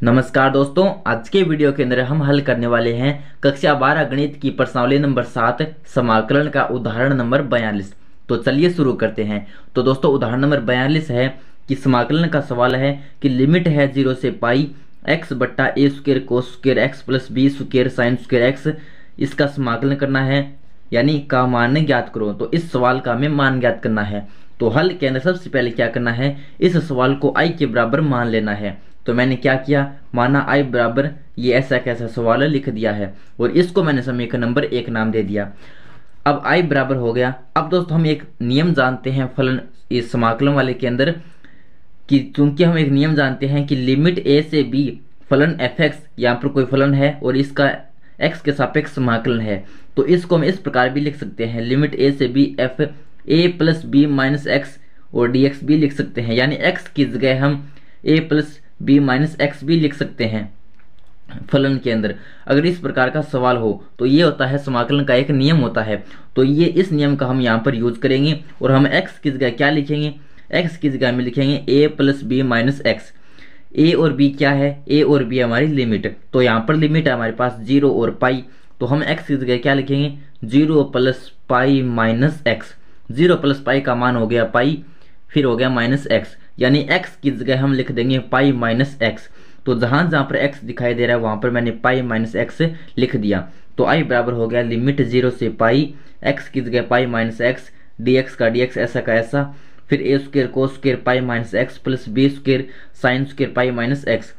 नमस्कार दोस्तों, आज के वीडियो के अंदर हम हल करने वाले हैं कक्षा 12 गणित की प्रश्नावली नंबर 7 समाकलन का उदाहरण नंबर 42। तो चलिए शुरू करते हैं। तो दोस्तों उदाहरण नंबर 42 है कि समाकलन का सवाल है कि लिमिट है 0 से पाई एक्स बट्टा a square cos square x plus b square sine square x. इसका समाकलन करना है, यानी का मान ज्ञात करो। तो इस सवाल का हमें मान ज्ञात करना है। तो हल के अंदर सबसे पहले क्या करना है, इस सवाल को आई के बराबर मान लेना है। तो मैंने क्या किया, माना आई बराबर ये ऐसा कैसा सवाल लिख दिया है और इसको मैंने समीकरण नंबर 1 नाम दे दिया। अब आई बराबर हो गया। अब दोस्तों हम एक नियम जानते हैं फलन इस समाकलन वाले के अंदर कि चूंकि हम एक नियम जानते हैं कि लिमिट ए से बी फलन एफ एक्स, यहाँ पर कोई फलन है और इसका एक्स के सापेक्ष समाकलन है। तो इसको हम इस प्रकार भी लिख सकते हैं, लिमिट ए से b f a plus b minus x और डी एक्स भी लिख सकते हैं, यानी एक्स की जगह हम a plus b minus x भी लिख सकते हैं फलन के अंदर। अगर इस प्रकार का सवाल हो तो ये होता है समाकलन का एक नियम होता है। तो ये इस नियम का हम यहाँ पर यूज करेंगे और हम एक्स की जगह क्या लिखेंगे, एक्स की जगह में लिखेंगे ए प्लस बी माइनस एक्स। ए और बी क्या है, ए और बी हमारी लिमिट। तो यहाँ पर लिमिट है हमारे पास 0 और पाई। तो हम एक्स की जगह क्या लिखेंगे, 0 plus pi minus x. 0 plus pi का मान हो गया पाई, फिर हो गया माइनस एक्स, यानी x की जगह हम लिख देंगे पाई माइनस एक्स। तो जहां जहां पर x दिखाई दे रहा है वहां पर मैंने पाई माइनस एक्स लिख दिया। तो i बराबर हो गया लिमिट 0 से पाई x की जगह पाई माइनस एक्स, dx का dx ऐसा का ऐसा, फिर a square cos square pi minus x plus b square sine square pi minus x.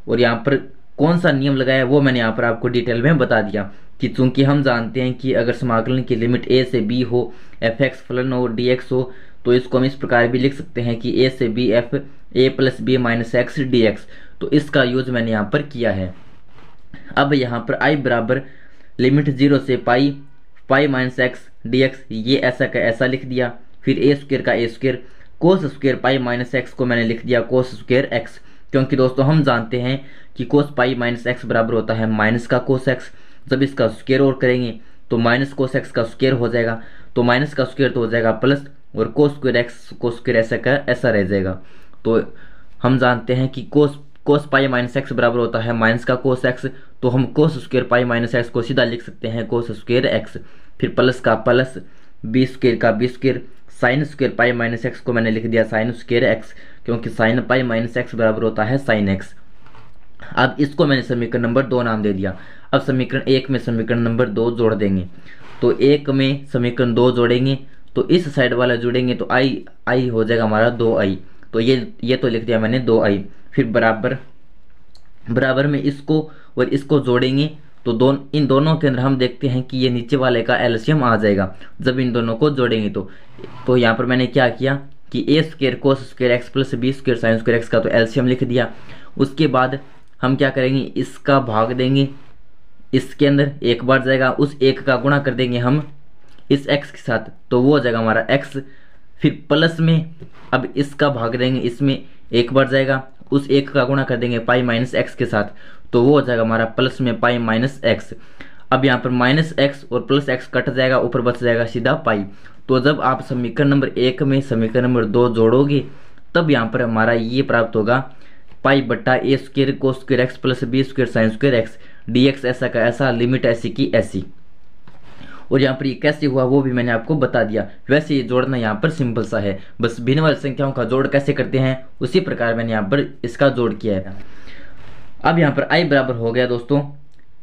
और यहाँ पर कौन सा नियम लगाया वो मैंने यहाँ पर आपको डिटेल में बता दिया कि चूंकि हम जानते हैं कि अगर समाकलन की लिमिट a से b हो, एफ एक्स फलन हो, dx हो, तो इसको हम इस प्रकार भी लिख सकते हैं कि a से b f a plus b minus x dx। तो इसका यूज मैंने यहाँ पर किया है। अब यहाँ पर i बराबर लिमिट 0 से पाई पाई माइनस एक्स dx, ये ऐसा का ऐसा लिख दिया। फिर a स्क्र का a square cos square pi minus x को मैंने लिख दिया कोस स्क्र एक्स, क्योंकि दोस्तों हम जानते हैं कि कोस पाई माइनस एक्स बराबर होता है माइनस का कोस एक्स। जब इसका स्क्र और करेंगे तो माइनस कोस एक्स का स्क्र हो जाएगा, तो माइनस का स्क्र तो हो जाएगा प्लस और कोस स्क्वायर एक्स कोस स्क्वायर ऐसा का ऐसा रह जाएगा। तो हम जानते हैं कि कोस पाई माइनस एक्स बराबर होता है माइनस का कोस एक्स। तो हम cos square pi minus x को सीधा लिख सकते हैं कोस स्क्वायर एक्स, फिर प्लस का प्लस बी स्क्वायर का b square, sine square pi minus x को मैंने लिख दिया साइन स्क्वायर एक्स, क्योंकि साइन पाई माइनस एक्स बराबर होता है साइन एक्स। अब इसको मैंने समीकरण नंबर 2 नाम दे दिया। अब समीकरण 1 में समीकरण नंबर 2 जोड़ देंगे। तो 1 में समीकरण 2 जोड़ेंगे तो इस साइड वाला जोड़ेंगे तो आई हो जाएगा हमारा 2i। तो ये तो लिख दिया मैंने 2i। फिर बराबर में इसको और इसको जोड़ेंगे तो इन दोनों के अंदर हम देखते हैं कि ये नीचे वाले का एलसीएम आ जाएगा जब इन दोनों को जोड़ेंगे। तो यहाँ पर मैंने क्या किया कि a square cos square x plus b square sine square x का तो एलसीएम लिख दिया। उसके बाद हम क्या करेंगे, इसका भाग देंगे, इसके अंदर एक बार जाएगा, उस एक का गुणा कर देंगे हम इस x के साथ, तो वो हो जाएगा हमारा x। फिर प्लस में अब इसका भाग देंगे, इसमें एक बार जाएगा, उस एक का गुणा कर देंगे पाई माइनस एक्स के साथ, तो वो हो जाएगा हमारा प्लस में पाई माइनस एक्स। अब यहाँ पर माइनस एक्स और प्लस एक्स कट जाएगा, ऊपर बच जाएगा सीधा पाई। तो जब आप समीकरण नंबर 1 में समीकरण नंबर 2 जोड़ोगे तब यहाँ पर हमारा ये प्राप्त होगा पाई बट्टा a square cos square x plus b square sine square x dx ऐसा का ऐसा, लिमिट ऐसी की ऐसी। और यहाँ पर ये कैसे हुआ वो भी मैंने आपको बता दिया। वैसे ये जोड़ना यहाँ पर सिंपल सा है, बस भिन्न वाली संख्याओं का जोड़ कैसे करते हैं उसी प्रकार मैंने यहाँ पर इसका जोड़ किया है। अब यहाँ पर i बराबर हो गया दोस्तों,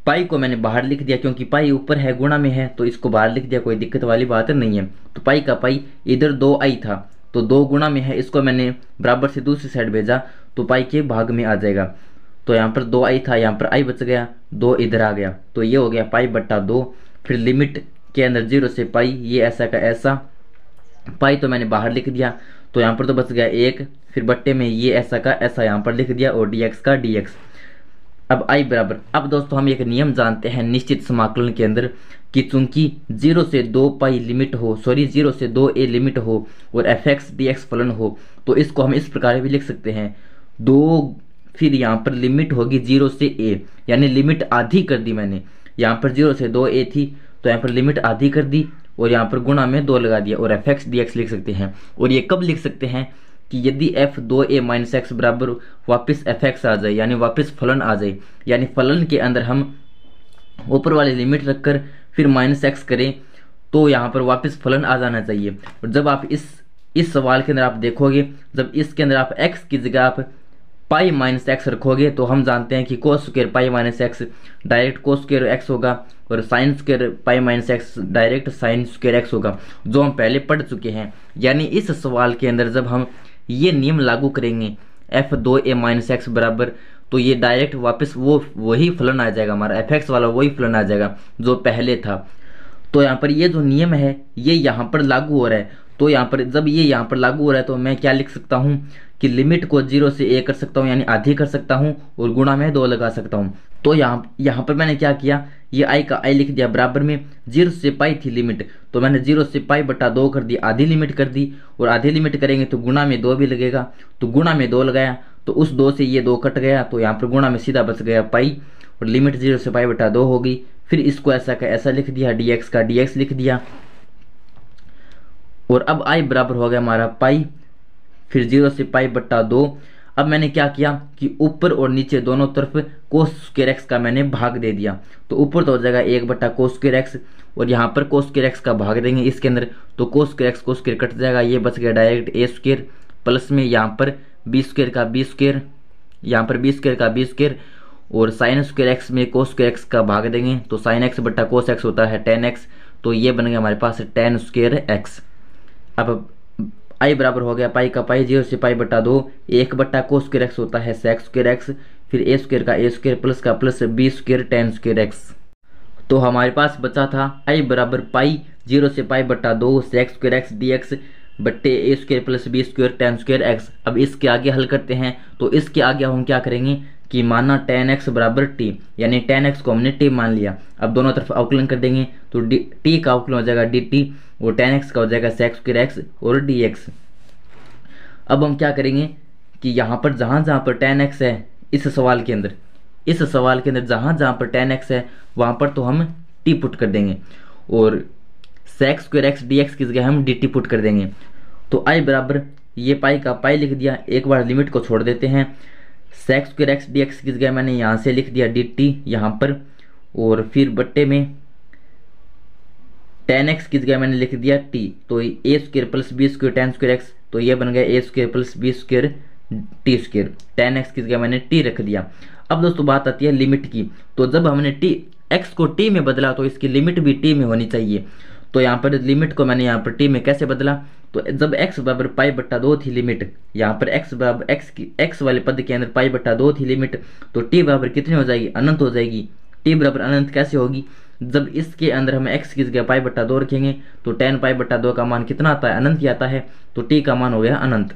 पाई को मैंने बाहर लिख दिया क्योंकि पाई ऊपर है गुणा में है, तो इसको बाहर लिख दिया, कोई दिक्कत वाली बात नहीं है। तो पाई का पाई इधर 2i था तो 2 गुणा में है, इसको मैंने बराबर से दूसरी साइड भेजा तो पाई के भाग में आ जाएगा। तो यहाँ पर 2i था, यहाँ पर i बच गया, 2 इधर आ गया, तो ये हो गया पाई बट्टा 2। फिर लिमिट के अंदर 0 से पाई ये ऐसा का ऐसा, पाई तो मैंने बाहर लिख दिया, तो यहाँ पर तो बच गया 1, फिर बट्टे में ये ऐसा का ऐसा यहाँ पर लिख दिया और dx का dx। अब i बराबर, अब दोस्तों हम एक नियम जानते हैं निश्चित समाकलन के अंदर कि चूंकि 0 से 2 पाई लिमिट हो, 0 से 2a लिमिट हो और एफ एक्स dx फलन हो, तो इसको हम इस प्रकार भी लिख सकते हैं 2, फिर यहाँ पर लिमिट होगी 0 से a, यानी लिमिट आधी कर दी मैंने। यहाँ पर 0 से 2a थी तो यहाँ पर लिमिट आधी कर दी और यहाँ पर गुणा में 2 लगा दिया और एफ एक्स dx लिख सकते हैं। और ये कब लिख सकते हैं कि यदि f2a माइनस एक्स बराबर वापस fx आ जाए, यानी वापस फलन आ जाए, यानी फलन के अंदर हम ऊपर वाली लिमिट रखकर फिर माइनस एक्स करें, तो यहाँ पर वापस फलन आ जाना चाहिए। और जब आप इस सवाल के अंदर आप देखोगे, जब इसके अंदर आप x की जगह आप पाई माइनस एक्स रखोगे, तो हम जानते हैं कि कोस square pi minus x direct कोस स्क्वायर एक्स होगा, और sign square pi minus x direct sine square x होगा, जो हम पहले पढ़ चुके हैं। यानी इस सवाल के अंदर जब हम ये नियम लागू करेंगे f2a माइनस एक्स बराबर, तो ये डायरेक्ट वापस वही फलन आ जाएगा, हमारा fx वाला वही फलन आ जाएगा जो पहले था। तो यहाँ पर ये जो नियम है ये यहाँ पर लागू हो रहा है। तो यहाँ पर जब ये यहाँ पर लागू हो रहा है तो मैं क्या लिख सकता हूँ कि लिमिट को 0 से a कर सकता हूँ, यानी आधी कर सकता हूँ, और गुणा में 2 लगा सकता हूँ। तो यहाँ पर मैंने क्या किया, ये i का i लिख दिया, बराबर में 0 से पाई थी लिमिट, तो मैंने 0 से पाई बटा 2 कर दी, आधी लिमिट कर दी। और आधी लिमिट करेंगे तो गुणा में 2 भी लगेगा, तो गुणा में 2 लगाया, तो उस 2 से ये 2 कट गया, तो यहाँ पर गुणा में सीधा बच गया पाई, और लिमिट 0 से पाई बटा 2 होगी। फिर इसको ऐसा का ऐसा लिख दिया, dx का dx लिख दिया, और अब i बराबर हो गया हमारा पाई, फिर 0 से पाई बटा 2। अब मैंने क्या किया कि ऊपर और नीचे दोनों तरफ कोस स्क्वायर एक्स का मैंने भाग दे दिया, तो ऊपर तो हो जाएगा 1 बटा कोस स्क्वायर एक्स, और यहाँ पर कोस स्क्वायर एक्स का भाग देंगे इसके अंदर, तो कोस स्क्वायर कट जाएगा, ये बच गया डायरेक्ट a स्क्वायर, प्लस में यहाँ पर b स्क्वायर का b स्क्वायर, यहाँ पर b स्क्वायर का b स्क्वायर, और साइन स्क्वायर एक्स में कोस स्क्वायर एक्स का भाग देंगे, तो साइन एक्स बटा कोस एक्स होता है tan x, तो ये बन गया हमारे पास tan स्क्वायर एक्स। अब i बराबर हो गया पाई का पाई, 0 से पाई बटा 2, 1 बटा कोस स्क्वायर एक्स होता है sec स्क्वायर एक्स, फिर a स्क्वायर का a स्क्वायर प्लस का plus b square tan square x. तो हमारे पास बचा था i बराबर पाई 0 से पाई बटा 2 sec स्क्वायर एक्स dx बट्टे a square plus b square tan square x. अब इसके आगे हल करते हैं, तो इसके आगे हम क्या करेंगे कि माना tan x बराबर t, यानी tan x को हमने t मान लिया। अब दोनों तरफ अवकलन कर देंगे, तो t का अवकलन हो जाएगा dt, और tan x का हो जाएगा sec स्क्वायर x और dx। अब हम क्या करेंगे कि यहाँ पर जहाँ जहाँ पर tan x है इस सवाल के अंदर जहाँ जहाँ पर tan x है वहाँ पर तो हम t पुट कर देंगे, और sec स्क्वायर x dx की जगह हम dt पुट कर देंगे। तो i बराबर ये पाई का पाई लिख दिया, एक बार लिमिट को छोड़ देते हैं, sec स्क्वायर x dx की जगह मैंने यहाँ से लिख दिया dt यहाँ पर, और फिर बट्टे में tan x की जगह मैंने लिख दिया t, तो a square plus b square tan square x, तो ये बन गया a square plus b square t square, tan x की जगह मैंने t रख दिया। अब दोस्तों बात आती है लिमिट की, तो जब हमने x को t में बदला तो इसकी लिमिट भी t में होनी चाहिए। तो यहाँ पर लिमिट को मैंने यहाँ पर t में कैसे बदला, तो जब x बराबर पाई बट्टा 2 थी लिमिट, यहाँ पर x बराबर x वाले पद के अंदर पाई बट्टा 2 थी लिमिट, तो t बराबर कितनी हो जाएगी, अनंत हो जाएगी। t बराबर अनंत कैसे होगी, जब इसके अंदर हम x की जगह पाई बट्टा 2 रखेंगे तो tan पाई बट्टा 2 का मान कितना आता है, अनंत ही आता है, तो t का मान हो गया अनंत।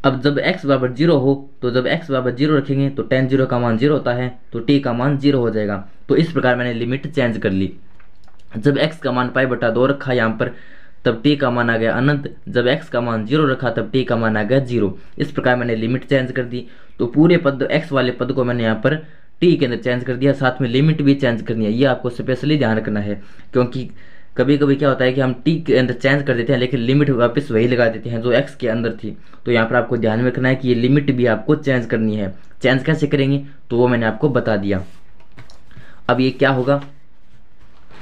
अब जब x बराबर 0 हो, तो जब x बराबर 0 रखेंगे तो tan 0 का मान 0 होता है, तो t का मान 0 हो जाएगा। तो इस प्रकार मैंने लिमिट चेंज कर ली। जब x का मान पाई बटा 2 रखा यहाँ पर, तब t का मान आ गया अनंत, जब x का मान 0 रखा तब t का मान आ गया 0। इस प्रकार मैंने लिमिट चेंज कर दी। तो पूरे पद x वाले पद को मैंने यहाँ पर t के अंदर चेंज कर दिया, साथ में लिमिट भी चेंज करनी है, ये आपको स्पेशली ध्यान रखना है, क्योंकि कभी कभी क्या होता है कि हम t के अंदर चेंज कर देते हैं लेकिन लिमिट वापस वही लगा देते हैं जो x के अंदर थी। तो यहाँ पर आपको ध्यान में रखना है कि ये लिमिट भी आपको चेंज करनी है। चेंज कैसे करेंगे तो वो मैंने आपको बता दिया। अब ये क्या होगा,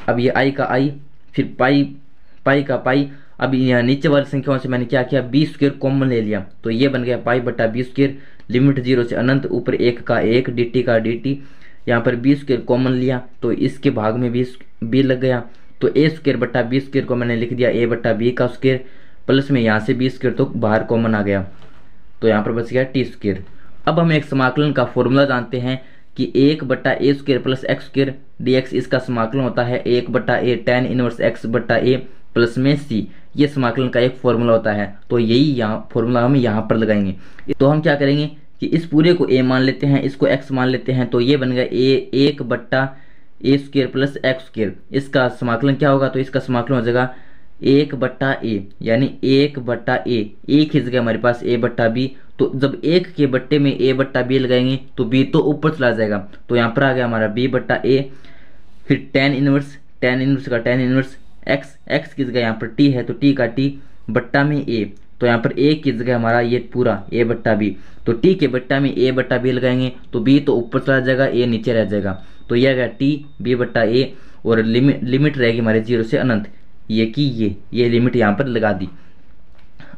अब ये i का i, फिर पाई का पाई। अब यहाँ नीचे वाली संख्याओं से मैंने क्या किया, b स्क्वायर कॉमन ले लिया, तो ये बन गया पाई बटा b स्क्वायर, लिमिट 0 से अनंत, ऊपर 1 का 1 dt का dt। यहाँ पर b स्क्वायर कॉमन लिया तो इसके भाग में b लग गया, तो a स्क्वायर बटा b स्क्वायर को मैंने लिख दिया a बटा b का स्क्वायर, प्लस में यहाँ से b स्क्वायर तो बाहर कॉमन आ गया, तो यहाँ पर बच गया t स्क्वायर। अब हम एक समाकलन का फॉर्मूला जानते हैं कि 1 बटा a square plus x square dx, इसका समाकलन होता है 1 बटा a tan इनवर्स x बटा a प्लस में c। ये समाकलन का एक फॉर्मूला होता है, तो यही यहाँ फॉर्मूला हम यहाँ पर लगाएंगे। तो हम क्या करेंगे कि इस पूरे को a मान लेते हैं, इसको x मान लेते हैं, तो ये बन गया a 1 बट्टा a square plus x square. इसका समाकलन क्या होगा, तो इसका समाकलन हो जाएगा 1 बट्टा a, यानी 1 बट्टा a, एक ही जगह हमारे पास a बट्टा b, तो जब 1 के बट्टे में a बट्टा b लगाएंगे तो b तो ऊपर चला जाएगा, तो यहाँ पर आ गया हमारा b बट्टा a, फिर tan इनवर्स का tan इनवर्स x की जगह यहाँ पर t है तो t का t बट्टा में a, तो यहाँ पर ए की जगह हमारा ये पूरा ए बट्टा बी, तो टी के बट्टा में ए बट्टा बी लगाएंगे तो बी तो ऊपर चला जाएगा, ए नीचे रह जाएगा, तो यह आएगा टी बी बट्टा ए, और लिमिट रहेगी हमारे 0 से अनंत, ये की ये लिमिट यहाँ पर लगा दी।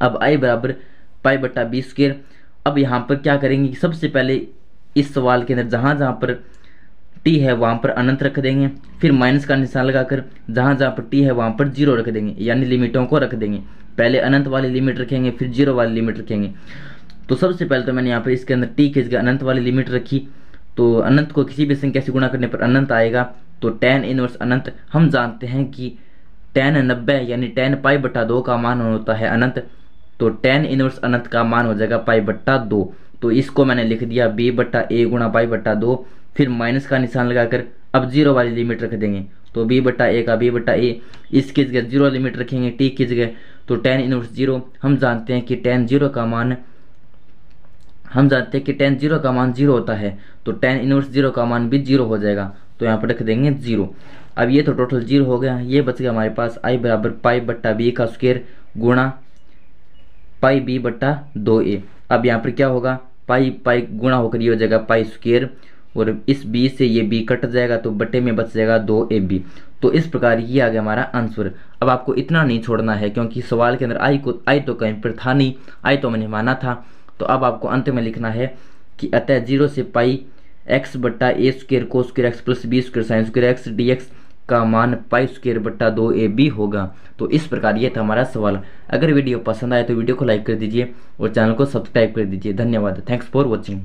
अब आई बराबर पाई बट्टा बी स्क्वायर। अब यहाँ पर क्या करेंगे, सबसे पहले इस सवाल के अंदर जहाँ जहाँ पर टी है वहाँ पर अनंत रख देंगे, फिर माइनस का निशान लगाकर जहाँ जहाँ पर टी है वहाँ पर 0 रख देंगे, यानी लिमिटों को रख देंगे। पहले अनंत वाली लिमिट रखेंगे, फिर 0 वाली लिमिट रखेंगे। तो सबसे पहले तो मैंने यहाँ पर इसके अंदर टी की जगह अनंत वाली लिमिट रखी, तो अनंत को किसी भी संख्या से गुणा करने पर अनंत आएगा, तो tan इनवर्स अनंत, हम जानते हैं कि tan 90 यानी tan पाई बट्टा 2 का मान होता है अनंत, तो tan इनवर्स अनंत का मान हो जाएगा पाई बट्टा 2। तो इसको मैंने लिख दिया b बट्टा ए गुणा पाई बट्टा 2, फिर माइनस का निशान लगाकर अब 0 वाली लिमिट रख देंगे, तो b बट्टा ए का b बट्टा ए, इसकी जगह 0 लिमिट रखेंगे t की जगह, तो tan इनवर्स 0, हम जानते हैं कि tan 0 का मान 0 होता है, तो tan इनवर्स 0 का मान भी 0 हो जाएगा, तो यहाँ पर रख देंगे 0। अब ये तो टोटल 0 हो गया, ये बच गया हमारे पास आई बराबर पाई बट्टा बी का स्क्वायर गुणा पाई बी बट्टा 2a। अब यहाँ पर क्या होगा, पाई पाई गुणा होकर ये हो जाएगा पाई स्क्वायर, और इस b से ये b कट जाएगा तो बटे में बच जाएगा 2ab। तो इस प्रकार ये आ गया हमारा आंसर। अब आपको इतना नहीं छोड़ना है क्योंकि सवाल के अंदर आई तो कहीं पर था नहीं, आई तो मैंने माना था, तो अब आपको अंत में लिखना है कि अतः 0 से पाई एक्स बट्टा ए स्क्वायर को square x plus b square sine square x d x का मान पाई स्क्वायर बट्टा 2ab होगा। तो इस प्रकार ये था हमारा सवाल। अगर वीडियो पसंद आए तो वीडियो को लाइक कर दीजिए और चैनल को सब्सक्राइब कर दीजिए। धन्यवाद। Thanks for watching.